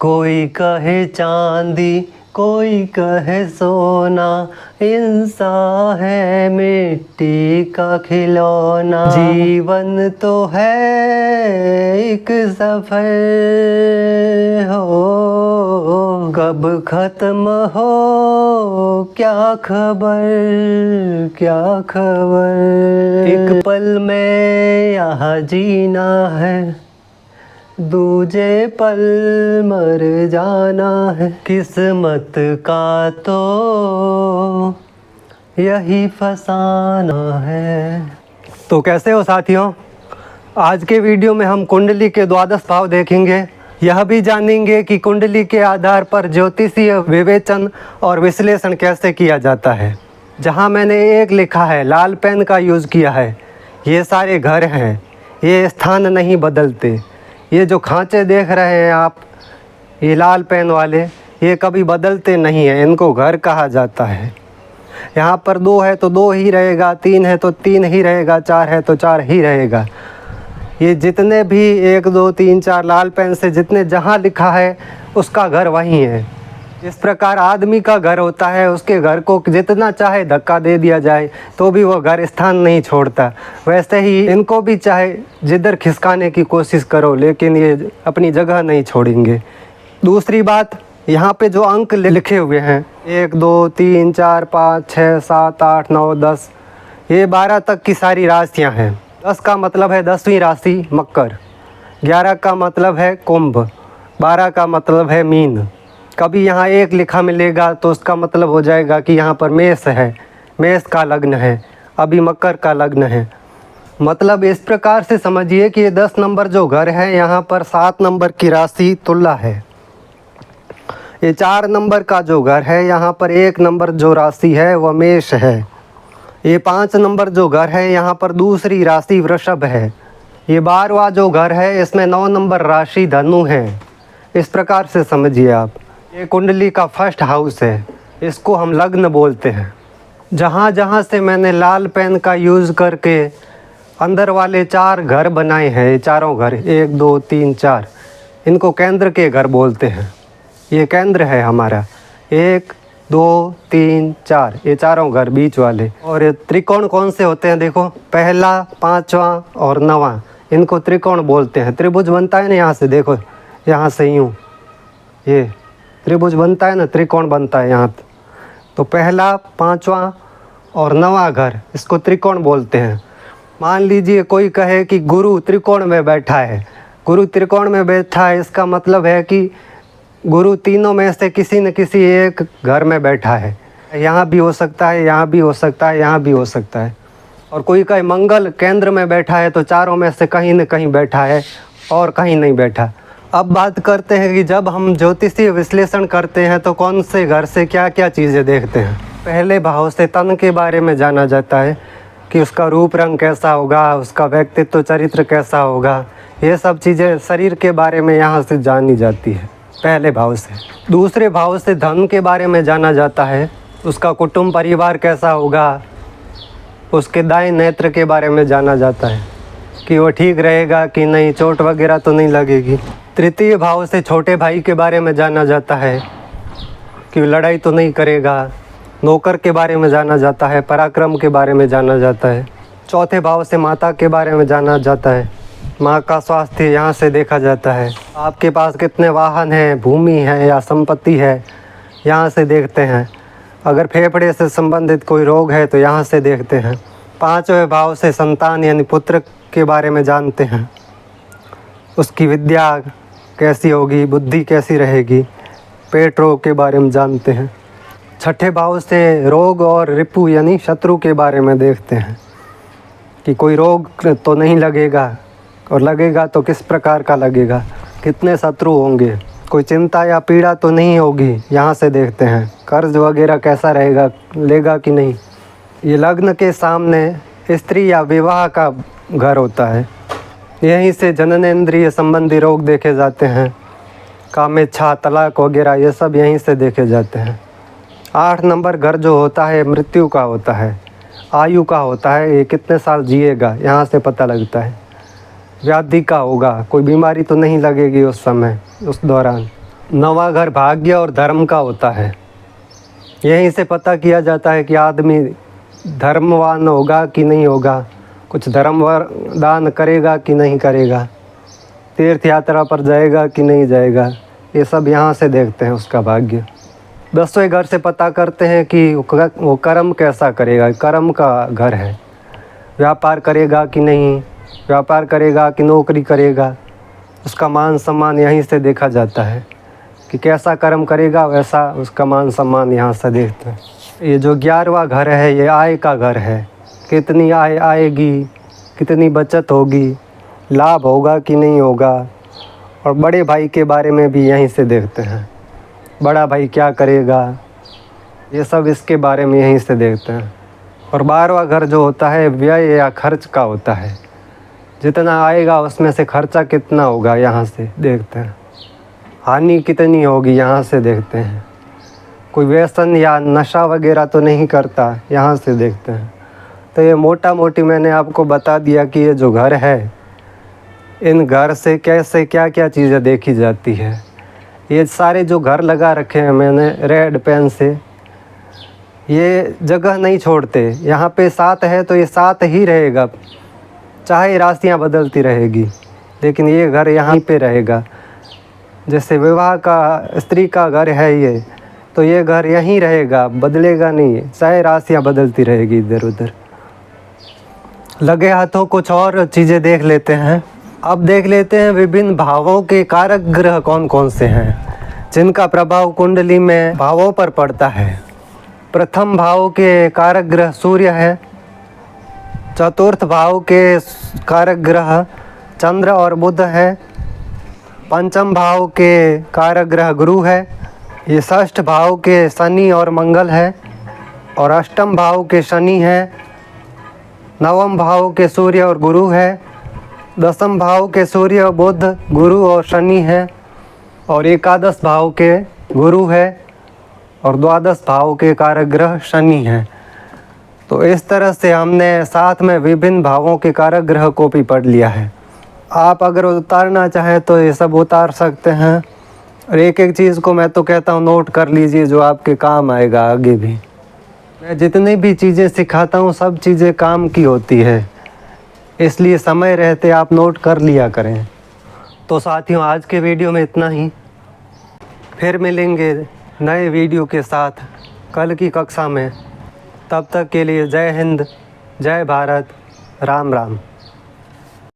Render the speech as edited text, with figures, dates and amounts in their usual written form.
कोई कहे चांदी कोई कहे सोना, इंसान है मिट्टी का खिलौना। जीवन तो है एक सफर हो, कब खत्म हो क्या खबर क्या खबर। एक पल में यहाँ जीना है, दूजे पल मर जाना है। किस्मत का तो यही फसाना है। तो कैसे हो साथियों, आज के वीडियो में हम कुंडली के द्वादश भाव देखेंगे। यह भी जानेंगे कि कुंडली के आधार पर ज्योतिषीय विवेचन और विश्लेषण कैसे किया जाता है। जहां मैंने एक लिखा है, लाल पेन का यूज़ किया है। ये सारे घर हैं, ये स्थान नहीं बदलते। ये जो खांचे देख रहे हैं आप, ये लाल पेन वाले, ये कभी बदलते नहीं हैं। इनको घर कहा जाता है। यहाँ पर 2 है तो 2 ही रहेगा, 3 है तो 3 ही रहेगा, 4 है तो 4 ही रहेगा। ये जितने भी 1 2 3 4 लाल पेन से जितने जहाँ लिखा है उसका घर वही है। इस प्रकार आदमी का घर होता है, उसके घर को जितना चाहे धक्का दे दिया जाए तो भी वो घर स्थान नहीं छोड़ता। वैसे ही इनको भी चाहे जिधर खिसकाने की कोशिश करो, लेकिन ये अपनी जगह नहीं छोड़ेंगे। दूसरी बात, यहाँ पे जो अंक लिखे हुए हैं 1 2 3 4 5 6 7 8 9 10, ये 12 तक की सारी राशियाँ हैं। 10 का मतलब है 10वीं राशि मकर, 11 का मतलब है कुंभ, 12 का मतलब है मीन। कभी यहाँ 1 लिखा मिलेगा तो उसका मतलब हो जाएगा कि यहाँ पर मेष है, मेष का लग्न है, अभी मकर का लग्न है। मतलब इस प्रकार से समझिए कि ये 10 नंबर जो घर है, यहाँ पर 7 नंबर की राशि तुला है। ये 4 नंबर का जो घर है, यहाँ पर 1 नंबर जो राशि है वह मेष है। ये 5 नंबर जो घर है, यहाँ पर दूसरी राशि वृषभ है। ये 12वां जो घर है, इसमें 9 नंबर राशि धनु है। इस प्रकार से समझिए आप, ये कुंडली का फर्स्ट हाउस है, इसको हम लग्न बोलते हैं। जहाँ जहाँ से मैंने लाल पेन का यूज़ करके अंदर वाले 4 घर बनाए हैं, ये चारों घर 1 2 3 4, इनको केंद्र के घर बोलते हैं। ये केंद्र है हमारा, 1 2 3 4, ये चारों घर बीच वाले। और ये त्रिकोण कौन से होते हैं, देखो, पहला 5वां और 9वां, इनको त्रिकोण बोलते हैं। त्रिभुज बनता है ना, यहाँ से देखो, यहाँ से यूँ ये त्रिभुज बनता है ना, त्रिकोण बनता है यहाँ। तो पहला 5वां और 9वां घर, इसको त्रिकोण बोलते हैं। मान लीजिए कोई कहे कि गुरु त्रिकोण में बैठा है, गुरु त्रिकोण में बैठा है, इसका मतलब है कि गुरु तीनों में से किसी न किसी एक घर में बैठा है। यहाँ भी हो सकता है, यहाँ भी हो सकता है, यहाँ भी हो सकता है। और कोई कहे मंगल केंद्र में बैठा है, तो चारों में से कहीं न कहीं बैठा है और कहीं नहीं बैठा। अब बात करते हैं कि जब हम ज्योतिषीय विश्लेषण करते हैं तो कौन से घर से क्या क्या चीज़ें देखते हैं। पहले भाव से तन के बारे में जाना जाता है कि उसका रूप रंग कैसा होगा, उसका व्यक्तित्व चरित्र कैसा होगा। ये सब चीज़ें शरीर के बारे में यहाँ से जानी जाती है पहले भाव से। दूसरे भाव से धन के बारे में जाना जाता है, उसका कुटुंब परिवार कैसा होगा, उसके दाएं नेत्र के बारे में जाना जाता है कि वो ठीक रहेगा कि नहीं, चोट वगैरह तो नहीं लगेगी। तृतीय भाव से छोटे भाई के बारे में जाना जाता है कि लड़ाई तो नहीं करेगा। नौकर के बारे में जाना जाता है, पराक्रम के बारे में जाना जाता है। चौथे भाव से माता के बारे में जाना जाता है, माँ का स्वास्थ्य यहाँ से देखा जाता है। आपके पास कितने वाहन हैं, भूमि है या संपत्ति है, यहाँ से देखते हैं। अगर फेफड़े से संबंधित कोई रोग है तो यहाँ से देखते हैं। पाँचवें भाव से संतान यानी पुत्र के बारे में जानते हैं, उसकी विद्या कैसी होगी, बुद्धि कैसी रहेगी। पेट रोग के बारे में जानते हैं। छठे भाव से रोग और रिपु यानी शत्रु के बारे में देखते हैं कि कोई रोग तो नहीं लगेगा, और लगेगा तो किस प्रकार का लगेगा, कितने शत्रु होंगे, कोई चिंता या पीड़ा तो नहीं होगी, यहाँ से देखते हैं। कर्ज वगैरह कैसा रहेगा, लेगा कि नहीं। ये लग्न के सामने स्त्री या विवाह का घर होता है, यहीं से जननेंद्रिय संबंधी रोग देखे जाते हैं। कामेच्छा, तलाक वगैरह ये सब यहीं से देखे जाते हैं। 8 नंबर घर जो होता है मृत्यु का होता है, आयु का होता है, ये कितने साल जिएगा यहाँ से पता लगता है। व्याधि का होगा, कोई बीमारी तो नहीं लगेगी उस समय, उस दौरान। नवा घर भाग्य और धर्म का होता है। यहीं से पता किया जाता है कि आदमी धर्मवान होगा कि नहीं होगा, कुछ धर्म दान करेगा कि नहीं करेगा, तीर्थ यात्रा पर जाएगा कि नहीं जाएगा, ये सब यहाँ से देखते हैं उसका भाग्य। 10वें घर से पता करते हैं कि वो कर्म कैसा करेगा, कर्म का घर है। व्यापार करेगा कि नहीं, व्यापार करेगा कि नौकरी करेगा, उसका मान सम्मान यहीं से देखा जाता है कि कैसा कर्म करेगा वैसा उसका मान सम्मान यहाँ से देखते हैं। ये जो 11वां घर है ये आय का घर है। कितनी आय आएगी, कितनी बचत होगी, लाभ होगा कि नहीं होगा। और बड़े भाई के बारे में भी यहीं से देखते हैं, बड़ा भाई क्या करेगा, ये सब इसके बारे में यहीं से देखते हैं। और 12वां घर जो होता है व्यय या खर्च का होता है, जितना आएगा उसमें से खर्चा कितना होगा यहाँ से देखते हैं, हानि कितनी होगी यहाँ से देखते हैं। कोई व्यसन या नशा वगैरह तो नहीं करता, यहाँ से देखते हैं। तो ये मोटा मोटी मैंने आपको बता दिया कि ये जो घर है, इन घर से कैसे क्या क्या चीज़ें देखी जाती है। ये सारे जो घर लगा रखे हैं मैंने रेड पेन से, ये जगह नहीं छोड़ते। यहाँ पे 7 है तो ये 7 ही रहेगा, चाहे राशियाँ बदलती रहेगी, लेकिन ये घर यहाँ पे रहेगा। जैसे विवाह का स्त्री का घर है ये, तो ये घर यहीं रहेगा, बदलेगा नहीं, चाहे राशियाँ बदलती रहेगी इधर उधर। लगे हाथों कुछ और चीज़ें देख लेते हैं। अब देख लेते हैं विभिन्न भावों के कारक ग्रह कौन कौन से हैं जिनका प्रभाव कुंडली में भावों पर पड़ता है। प्रथम भाव के कारक ग्रह सूर्य है। चतुर्थ भाव के कारक ग्रह चंद्र और बुध है। पंचम भाव के कारक ग्रह गुरु है। ये षष्ठ भाव के शनि और मंगल है। और अष्टम भाव के शनि है। नवम भाव के सूर्य और गुरु है। 10वें भाव के सूर्य बुध गुरु और शनि है। और एकादश भाव के गुरु है। और 12 भाव के कारक ग्रह शनि है। तो इस तरह से हमने साथ में विभिन्न भावों के कारक ग्रह को भी पढ़ लिया है। आप अगर उतारना चाहें तो ये सब उतार सकते हैं। और एक एक चीज़ को मैं तो कहता हूँ नोट कर लीजिए, जो आपके काम आएगा आगे भी। मैं जितनी भी चीज़ें सिखाता हूँ सब चीज़ें काम की होती है, इसलिए समय रहते आप नोट कर लिया करें। तो साथियों आज के वीडियो में इतना ही, फिर मिलेंगे नए वीडियो के साथ कल की कक्षा में। तब तक के लिए जय हिंद, जय भारत, राम राम।